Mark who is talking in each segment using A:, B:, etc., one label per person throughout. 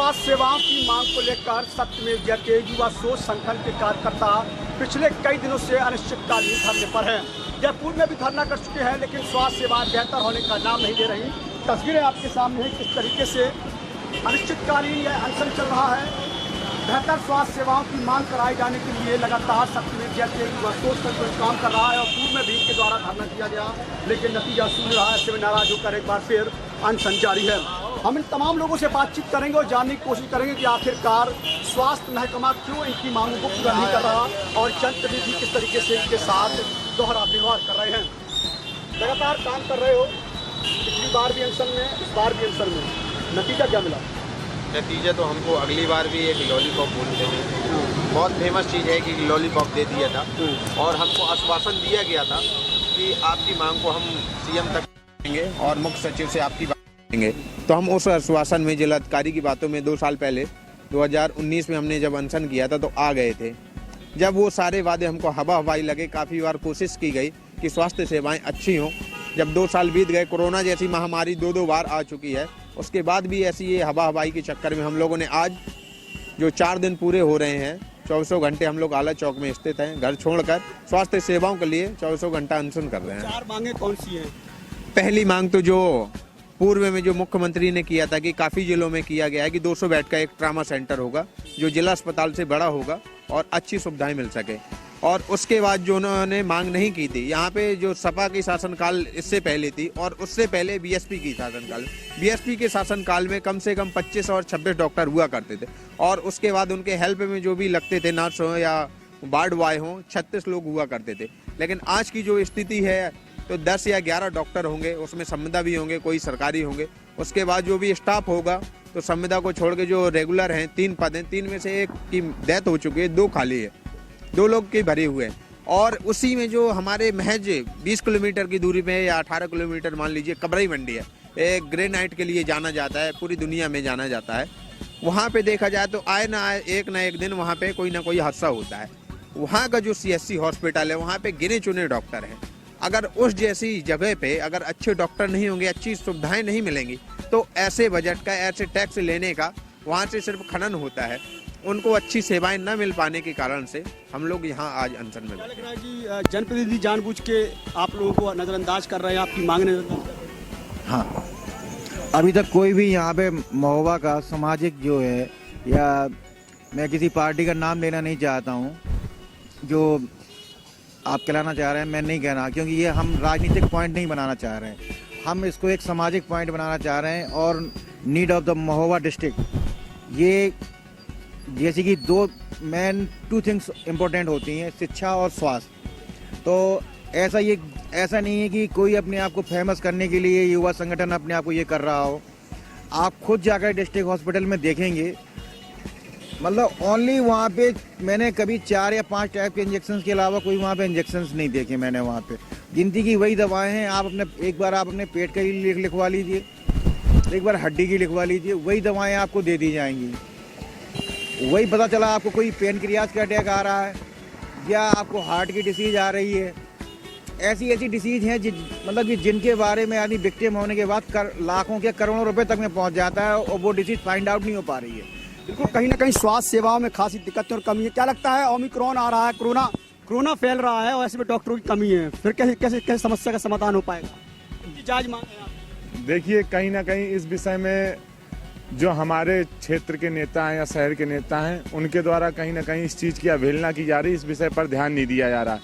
A: स्वास्थ्य सेवाओं की मांग को लेकर सत्यमेव जयते युवा सोच संगठन के कार्यकर्ता पिछले कई दिनों से अनिश्चितकालीन धरने पर हैं। जयपुर में भी धरना कर चुके हैं, लेकिन स्वास्थ्य सेवाएं बेहतर होने का नाम नहीं ले रही। तस्वीरें आपके सामने हैं किस तरीके से अनिश्चितकालीन यह अनशन चल रहा है। बेहतर स्वास्थ्य सेवाओं की मांग कराए जाने के लिए लगातार सत्यमेव जयते युवा सोच संगठन काम कर रहा है और पूर्व में भी इनके द्वारा धरना किया गया, लेकिन नतीजा शून्य रहा। ऐसे में नाराज होकर एक बार फिर अनशन जारी है। हम इन तमाम लोगों से बातचीत करेंगे और जानने की कोशिश करेंगे कि आखिरकार स्वास्थ्य महकमा क्यों इनकी मांगों को पूरा नहीं कर रहा और जनप्रतिनिधि किस तरीके से इनके साथ दोहरा व्यवहार कर रहे हैं। लगातार काम कर रहे हो, पिछली बार भी अनशन में, इस बार भी अनशन में, नतीजा क्या मिला?
B: नतीजा तो हमको अगली बार भी एक लॉलीपॉप बोलते हैं, बहुत फेमस चीज़ है कि लॉलीपॉप दे दिया था और हमको आश्वासन दिया गया था कि आपकी मांग को हम सीएम तक करेंगे और मुख्य सचिव से आपकी बात करेंगे। तो हम उस आश्वासन में जिलाधिकारी की बातों में 2 साल पहले 2019 में हमने जब अनशन किया था तो आ गए थे। जब वो सारे वादे हमको हवा हवाई लगे, काफ़ी बार कोशिश की गई कि स्वास्थ्य सेवाएँ अच्छी हों। जब 2 साल बीत गए, कोरोना जैसी महामारी 2 बार आ चुकी है, उसके बाद भी ऐसी ये हवा हवाई के चक्कर में हम लोगों ने आज जो 4 दिन पूरे हो रहे हैं, 24 घंटे हम लोग आला चौक में स्थित हैं, घर छोड़कर स्वास्थ्य सेवाओं के लिए 24 घंटा अनशन कर रहे हैं।
A: 4 मांगें कौन सी हैं?
B: पहली मांग तो जो पूर्व में जो मुख्यमंत्री ने किया था कि काफ़ी जिलों में किया गया है कि 200 बेड का एक ट्रामा सेंटर होगा जो जिला अस्पताल से बड़ा होगा और अच्छी सुविधाएं मिल सके। और उसके बाद जो उन्होंने मांग नहीं की थी, यहाँ पे जो सपा की शासनकाल इससे पहले थी और उससे पहले बीएसपी की शासनकाल, बीएसपी के शासनकाल में कम से कम 25 और 26 डॉक्टर हुआ करते थे और उसके बाद उनके हेल्प में जो भी लगते थे, नर्स हो या वार्ड बॉय हो, 36 लोग हुआ करते थे। लेकिन आज की जो स्थिति है तो 10 या 11 डॉक्टर होंगे, उसमें संविदा भी होंगे, कोई सरकारी होंगे। उसके बाद जो भी स्टाफ होगा तो संविदा को छोड़ के जो रेगुलर हैं 3 पद हैं, 3 में से 1 की डेथ हो चुकी है, 2 खाली है, 2 लोग के भरे हुए हैं। और उसी में जो हमारे महज 20 किलोमीटर की दूरी पे या 18 किलोमीटर मान लीजिए कबरई मंडी है, एक ग्रेनाइट के लिए जाना जाता है, पूरी दुनिया में जाना जाता है। वहाँ पे देखा जाए तो आए ना एक दिन वहाँ पे कोई ना कोई हादसा होता है। वहाँ का जो CSC हॉस्पिटल है, वहाँ पे गिने चुने डॉक्टर हैं। अगर उस जैसी जगह पे अगर अच्छे डॉक्टर नहीं होंगे, अच्छी सुविधाएं नहीं मिलेंगी, तो ऐसे बजट का, ऐसे टैक्स लेने का वहाँ से सिर्फ खनन होता है। उनको अच्छी सेवाएं न मिल पाने के कारण से हम लोग यहाँ आज अनशन में
A: लग रहा है कि जनप्रतिनिधि जानबूझ के आप लोगों को नज़रअंदाज कर रहे हैं, आपकी मांग नज़रअंदाज कर रहे हैं।
C: हाँ, अभी तक कोई भी यहाँ पे महोबा का सामाजिक जो है, या मैं किसी पार्टी का नाम लेना नहीं चाहता हूँ, जो आप कहलाना चाह रहे हैं, मैं नहीं कहना, क्योंकि ये हम राजनीतिक पॉइंट नहीं बनाना चाह रहे हैं, हम इसको एक सामाजिक पॉइंट बनाना चाह रहे हैं। और need of the Mahoba district, ये जैसे कि 2 थिंग्स इम्पोर्टेंट होती हैं, शिक्षा और स्वास्थ्य। तो ऐसा नहीं है कि कोई अपने आप को फेमस करने के लिए युवा संगठन अपने आप को ये कर रहा हो। आप खुद जाकर डिस्ट्रिक्ट हॉस्पिटल में देखेंगे, मतलब ओनली वहाँ पे मैंने कभी 4 या 5 टाइप के इंजेक्शन के अलावा कोई वहाँ पे इंजेक्शंस नहीं देखे मैंने वहाँ पे। गिनती की वही दवाएं हैं। आप एक बार अपने पेट का ही लिखवा लीजिए, एक बार हड्डी की लिखवा लीजिए, वही दवाएं आपको दे दी जाएंगी। वही पता चला आपको कोई पेनक्रियाज का अटैक आ रहा है या आपको हार्ट की डिसीज आ रही है। ऐसी डिसीज हैं मतलब कि जिनके बारे में आदमी विक्टिम होने के बाद लाखों के करोड़ों रुपए तक में पहुँच जाता है और वो डिसीज फाइंड आउट नहीं हो पा रही है।
A: बिल्कुल, कहीं ना कहीं स्वास्थ्य सेवाओं में खासी दिक्कतें और कमी है। क्या लगता है, ओमिक्रॉन आ रहा है, कोरोना फैल रहा है और ऐसे में डॉक्टरों की कमी है, फिर कैसे समस्या का समाधान हो पाएगा? जायज मांग है आप।
D: देखिए, कहीं ना कहीं इस विषय में जो हमारे क्षेत्र के नेता हैं या शहर के नेता हैं, उनके द्वारा कहीं ना कहीं इस चीज़ की अवहेलना की जा रही है, इस विषय पर ध्यान नहीं दिया जा रहा।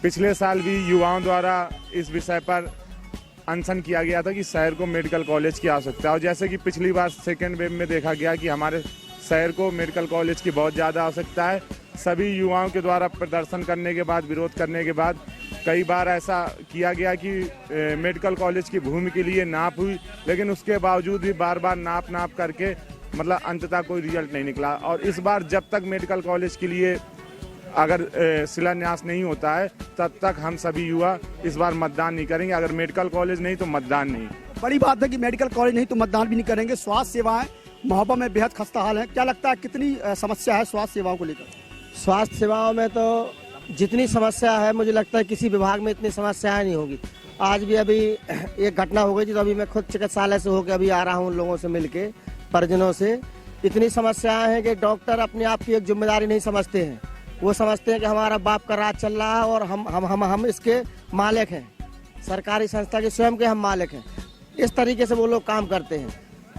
D: पिछले साल भी युवाओं द्वारा इस विषय पर अनशन किया गया था कि शहर को मेडिकल कॉलेज की आवश्यकता है, और जैसे कि पिछली बार सेकेंड वेव में देखा गया कि हमारे शहर को मेडिकल कॉलेज की बहुत ज़्यादा आवश्यकता है। सभी युवाओं के द्वारा प्रदर्शन करने के बाद, विरोध करने के बाद कई बार ऐसा किया गया कि मेडिकल कॉलेज की भूमि के लिए नाप हुई, लेकिन उसके बावजूद भी बार बार नाप करके मतलब अंततः कोई रिजल्ट नहीं निकला। और इस बार जब तक मेडिकल कॉलेज के लिए अगर शिलान्यास नहीं होता है, तब तक हम सभी युवा इस बार मतदान नहीं करेंगे। अगर मेडिकल कॉलेज नहीं तो मतदान नहीं।
A: बड़ी बात है कि मेडिकल कॉलेज नहीं तो मतदान भी नहीं करेंगे। स्वास्थ्य सेवाएं महोबा में बेहद खस्ता हाल है। क्या लगता है कितनी समस्या है स्वास्थ्य सेवाओं को लेकर?
E: स्वास्थ्य सेवाओं में तो जितनी समस्या है, मुझे लगता है किसी विभाग में इतनी समस्याएं नहीं होगी। आज भी अभी एक घटना हो गई थी, तो अभी मैं खुद चिकित्सालय से होकर अभी आ रहा हूँ लोगों से मिलके, परिजनों से, इतनी समस्याएं हैं कि डॉक्टर अपने आप की एक जिम्मेदारी नहीं समझते हैं। वो समझते हैं कि हमारा बाप का राज चल रहा है और हम इसके मालिक हैं, सरकारी संस्था के स्वयं के हम मालिक हैं। इस तरीके से वो लोग काम करते हैं।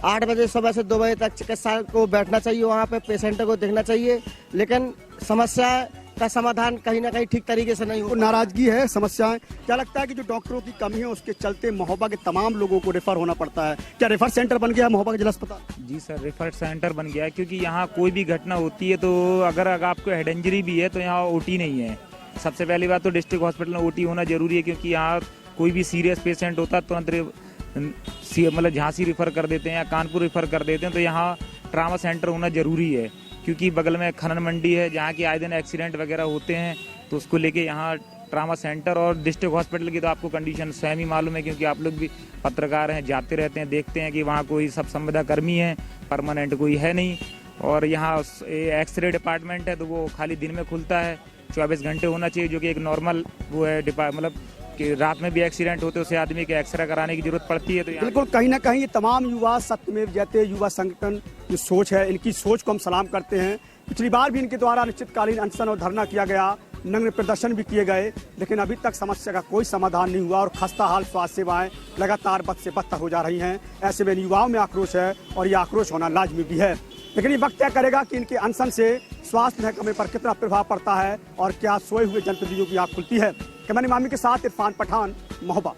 E: 8 बजे सुबह से 2 बजे तक चिकित्सा को बैठना चाहिए, वहाँ पे पेशेंट को देखना चाहिए, लेकिन समस्या का समाधान कहीं ना कहीं ठीक तरीके से नहीं हो।
A: नाराजगी है, समस्याएं। क्या लगता है कि जो डॉक्टरों की कमी है उसके चलते महोबा के तमाम लोगों को रेफर होना पड़ता है? क्या रेफर सेंटर बन गया महोबा का जिला अस्पताल?
F: जी सर, रेफर सेंटर बन गया है, क्योंकि यहाँ कोई भी घटना होती है तो अगर आपको हेड इंजरी भी है तो यहाँ ओटी नहीं है। सबसे पहली बात तो डिस्ट्रिक्ट हॉस्पिटल में ओटी होना जरूरी है, क्योंकि यहाँ कोई भी सीरियस पेशेंट होता है तुरंत मतलब झांसी रेफर कर देते हैं या कानपुर रेफर कर देते हैं। तो यहाँ ट्रामा सेंटर होना जरूरी है, क्योंकि बगल में खनन मंडी है जहाँ की आए दिन एक्सीडेंट वगैरह होते हैं, तो उसको लेके यहाँ ट्रामा सेंटर और डिस्ट्रिक्ट हॉस्पिटल की तो आपको कंडीशन स्वयं ही मालूम है, क्योंकि आप लोग भी पत्रकार हैं, जाते रहते हैं, देखते हैं कि वहाँ कोई सब संविदा कर्मी है, परमानेंट कोई है नहीं। और यहाँ एक्सरे डिपार्टमेंट है तो वो खाली दिन में खुलता है, 24 घंटे होना चाहिए, जो कि एक नॉर्मल वो है मतलब कि रात में भी एक्सीडेंट होते उसे आदमी के एक्सरे कराने की जरूरत पड़ती है। तो
A: बिल्कुल, कहीं ना कहीं ये तमाम युवा सत्यमेव जयते युवा संगठन जो सोच है, इनकी सोच को हम सलाम करते हैं। पिछली बार भी इनके द्वारा अनिश्चितकालीन अनशन और धरना किया गया, नग्न प्रदर्शन भी किए गए, लेकिन अभी तक समस्या का कोई समाधान नहीं हुआ और खस्ता हाल स्वास्थ्य सेवाएं लगातार बद से बदतर हो जा रही हैं। ऐसे में युवाओं में आक्रोश है और ये आक्रोश होना लाजमी भी है, लेकिन ये वक्त तय करेगा कि इनके अनशन से स्वास्थ्य महकमे पर कितना प्रभाव पड़ता है और क्या सोए हुए जनप्रतिनिधियों की आंख खुलती है। कैमरामैन इमामी के साथ इरफान पठान, महोबा।